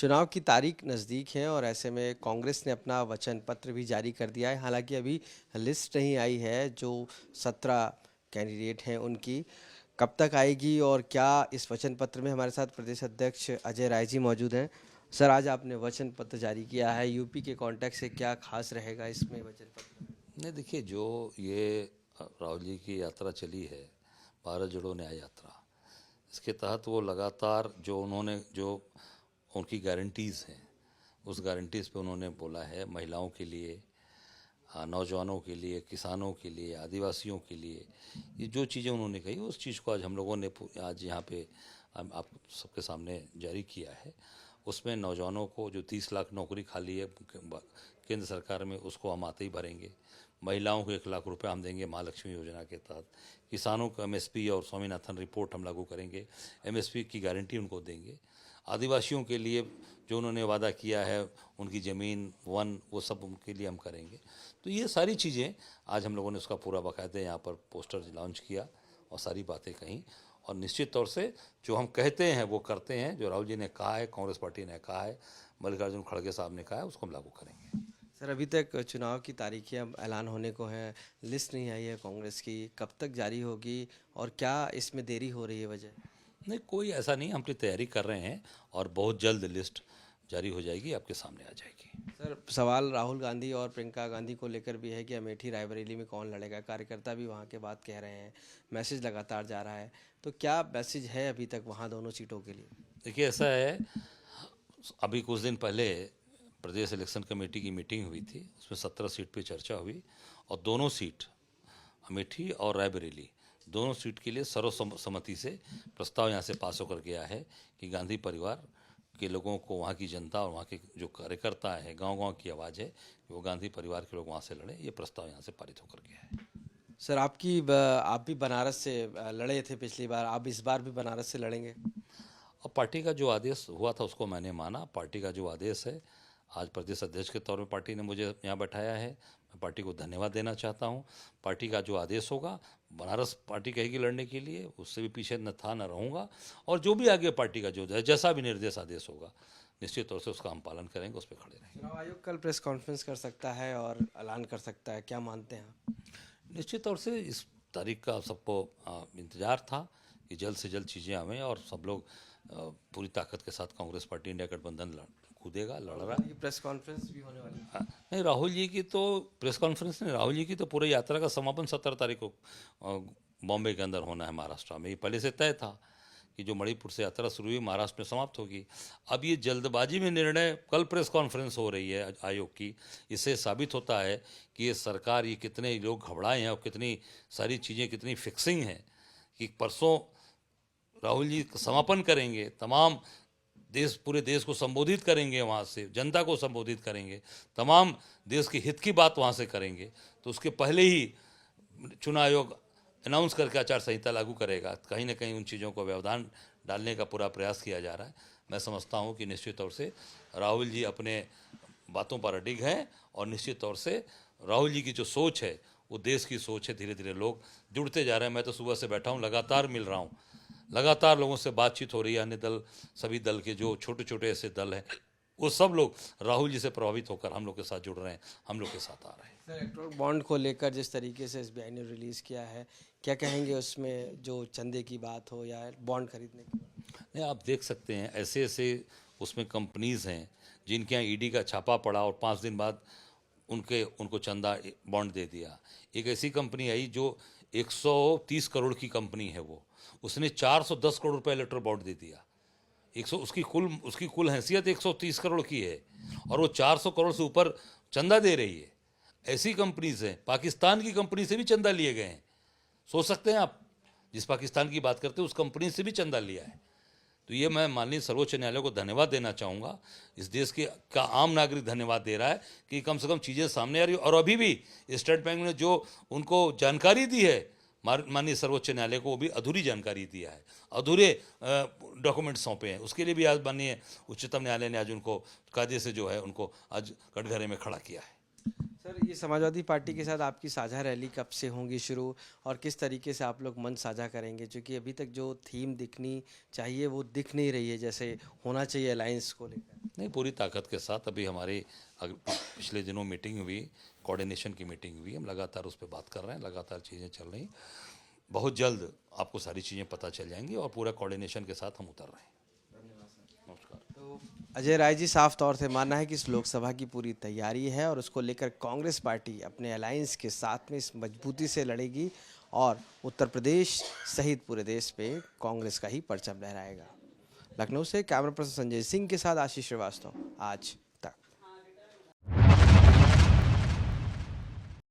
चुनाव की तारीख नज़दीक है और ऐसे में कांग्रेस ने अपना वचन पत्र भी जारी कर दिया है। हालांकि अभी लिस्ट नहीं आई है जो 17 कैंडिडेट हैं उनकी। कब तक आएगी और क्या इस वचन पत्र में हमारे साथ प्रदेश अध्यक्ष अजय राय जी मौजूद हैं। सर, आज आपने वचन पत्र जारी किया है, यूपी के कॉन्टेक्स्ट से क्या खास रहेगा इसमें वचन पत्र में? नहीं, देखिए, जो ये राहुल जी की यात्रा चली है, भारत जोड़ो न्याय यात्रा, इसके तहत वो लगातार जो उन्होंने जो उनकी गारंटीज़ हैं, उस गारंटीज़ पे उन्होंने बोला है महिलाओं के लिए, नौजवानों के लिए, किसानों के लिए, आदिवासियों के लिए, ये जो चीज़ें उन्होंने कही उस चीज़ को आज हम लोगों ने आज यहाँ पे आप सबके सामने जारी किया है। उसमें नौजवानों को जो 30 लाख नौकरी खाली है केंद्र सरकार में, उसको हम आते ही भरेंगे। महिलाओं को 1 लाख रुपए हम देंगे महालक्ष्मी योजना के तहत। किसानों को एमएसपी और स्वामीनाथन रिपोर्ट हम लागू करेंगे, एमएसपी की गारंटी उनको देंगे। आदिवासियों के लिए जो उन्होंने वादा किया है, उनकी ज़मीन, वन, वो सब उनके लिए हम करेंगे। तो ये सारी चीज़ें आज हम लोगों ने उसका पूरा बाकायदा यहाँ पर पोस्टर लॉन्च किया और सारी बातें कहीं। और निश्चित तौर से जो हम कहते हैं वो करते हैं। जो राहुल जी ने कहा है, कांग्रेस पार्टी ने कहा है, मल्लिकार्जुन खड़गे साहब ने कहा है, उसको हम लागू करेंगे। सर, अभी तक चुनाव की तारीखें अब ऐलान होने को हैं, लिस्ट नहीं आई है कांग्रेस की, कब तक जारी होगी और क्या इसमें देरी हो रही है वजह? नहीं, कोई ऐसा नहीं, हम अपनी तैयारी कर रहे हैं और बहुत जल्द लिस्ट जारी हो जाएगी, आपके सामने आ जाएगी। सर, सवाल राहुल गांधी और प्रियंका गांधी को लेकर भी है कि अमेठी रायबरेली में कौन लड़ेगा। कार्यकर्ता भी वहां के बात कह रहे हैं, मैसेज लगातार जा रहा है। तो क्या मैसेज है अभी तक वहां दोनों सीटों के लिए? देखिए, ऐसा है, अभी कुछ दिन पहले प्रदेश इलेक्शन कमेटी की मीटिंग हुई थी, उसमें 17 सीट पे चर्चा हुई और दोनों सीट, अमेठी और रायबरेली, दोनों सीट के लिए सर्वसम्मति से प्रस्ताव यहाँ से पास होकर गया है कि गांधी परिवार के लोगों को, वहाँ की जनता और वहाँ के जो कार्यकर्ता है, गांव-गांव की आवाज़ है कि वो गांधी परिवार के लोग वहाँ से लड़ें। ये प्रस्ताव यहाँ से पारित होकर गया है। सर, आप भी बनारस से लड़े थे पिछली बार, आप इस बार भी बनारस से लड़ेंगे? और पार्टी का जो आदेश हुआ था उसको मैंने माना। पार्टी का जो आदेश है, आज प्रदेश अध्यक्ष के तौर पे पार्टी ने मुझे यहाँ बैठाया है, मैं पार्टी को धन्यवाद देना चाहता हूँ। पार्टी का जो आदेश होगा, बनारस पार्टी कहेगी लड़ने के लिए, उससे भी पीछे न था न रहूँगा। और जो भी आगे पार्टी का जो जैसा भी निर्देश आदेश होगा, निश्चित तौर से उसका हम पालन करेंगे, उस पर खड़े रहेंगे। चुनाव आयोग कल प्रेस कॉन्फ्रेंस कर सकता है और ऐलान कर सकता है, क्या मानते हैं आप? निश्चित तौर से इस तारीख का सबको इंतज़ार था कि जल्द से जल्द चीज़ें आवें और सब लोग पूरी ताकत के साथ कांग्रेस पार्टी इंडिया गठबंधन कूदेगा, लड़ रहा है। ये प्रेस कॉन्फ्रेंस भी होने वाली है। हाँ, नहीं, राहुल जी की तो प्रेस कॉन्फ्रेंस नहीं, राहुल जी की तो पूरी यात्रा का समापन 17 तारीख को बॉम्बे के अंदर होना है, महाराष्ट्र में। ये पहले से तय था कि जो मणिपुर से यात्रा शुरू हुई महाराष्ट्र में समाप्त होगी। अब ये जल्दबाजी में निर्णय, कल प्रेस कॉन्फ्रेंस हो रही है आयोग की, इससे साबित होता है कि ये सरकार, ये कितने लोग घबराए हैं और कितनी सारी चीज़ें कितनी फिक्सिंग हैं कि परसों राहुल जी समापन करेंगे, तमाम देश, पूरे देश को संबोधित करेंगे, वहाँ से जनता को संबोधित करेंगे, तमाम देश के हित की बात वहाँ से करेंगे। तो उसके पहले ही चुनाव आयोग अनाउंस करके आचार संहिता लागू करेगा। कहीं ना कहीं उन चीज़ों को व्यवधान डालने का पूरा प्रयास किया जा रहा है। मैं समझता हूँ कि निश्चित तौर से राहुल जी अपने बातों पर अडिग हैं और निश्चित तौर से राहुल जी की जो सोच है वो देश की सोच है। धीरे धीरे लोग जुड़ते जा रहे हैं। मैं तो सुबह से बैठा हूँ, लगातार मिल रहा हूँ, लगातार लोगों से बातचीत हो रही है। अन्य दल, सभी दल के जो छोटे छोटे ऐसे दल हैं, वो सब लोग राहुल जी से प्रभावित होकर हम लोग के साथ जुड़ रहे हैं, हम लोग के साथ आ रहे हैं। सर, इलेक्ट्रल बॉन्ड को लेकर जिस तरीके से एसबीआई ने रिलीज़ किया है, क्या कहेंगे उसमें, जो चंदे की बात हो या बॉन्ड खरीदने की बात? नहीं, आप देख सकते हैं ऐसे ऐसे उसमें कंपनीज़ हैं जिनके यहाँ ईडी का छापा पड़ा और 5 दिन बाद उनको चंदा बॉन्ड दे दिया। एक ऐसी कंपनी आई जो 130 करोड़ की कंपनी है, वो उसने 410 करोड़ रुपए इलेक्ट्रल बॉन्ड दे दिया। 100, उसकी कुल हैसियत 130 करोड़ की है और वो 400 करोड़ से ऊपर चंदा दे रही है। ऐसी कंपनीज हैं। पाकिस्तान की कंपनी से भी चंदा लिए गए हैं। सोच सकते हैं आप, जिस पाकिस्तान की बात करते हैं उस कंपनी से भी चंदा लिया है। तो ये मैं माननीय सर्वोच्च न्यायालय को धन्यवाद देना चाहूँगा। इस देश के का आम नागरिक धन्यवाद दे रहा है कि कम से कम चीज़ें सामने आ रही है। और अभी भी स्टेट बैंक ने जो उनको जानकारी दी है, माननीय सर्वोच्च न्यायालय को, वो भी अधूरी जानकारी दिया है, अधूरे डॉक्यूमेंट सौंपे हैं। उसके लिए भी आज माननीय उच्चतम न्यायालय ने आज उनको कायदे से जो है उनको आज कटघरे में खड़ा किया है। सर, ये समाजवादी पार्टी के साथ आपकी साझा रैली कब से होंगी शुरू और किस तरीके से आप लोग मंच साझा करेंगे? क्योंकि अभी तक जो थीम दिखनी चाहिए वो दिख नहीं रही है जैसे होना चाहिए अलायंस को लेकर। नहीं, पूरी ताकत के साथ अभी हमारी पिछले दिनों मीटिंग हुई, कोऑर्डिनेशन की मीटिंग हुई, हम लगातार उस पर बात कर रहे हैं, लगातार चीज़ें चल रही। बहुत जल्द आपको सारी चीज़ें पता चल जाएंगी और पूरा कोऑर्डिनेशन के साथ हम उतर रहे हैं। नमस्कार। तो अजय राय जी, साफ तौर से मानना है कि इस लोकसभा की पूरी तैयारी है और उसको लेकर कांग्रेस पार्टी अपने अलायंस के साथ में इस मजबूती से लड़ेगी और उत्तर प्रदेश सहित पूरे देश पे कांग्रेस का ही परचम लहराएगा। लखनऊ से कैमरा पर्सन संजय सिंह के साथ आशीष श्रीवास्तव, आज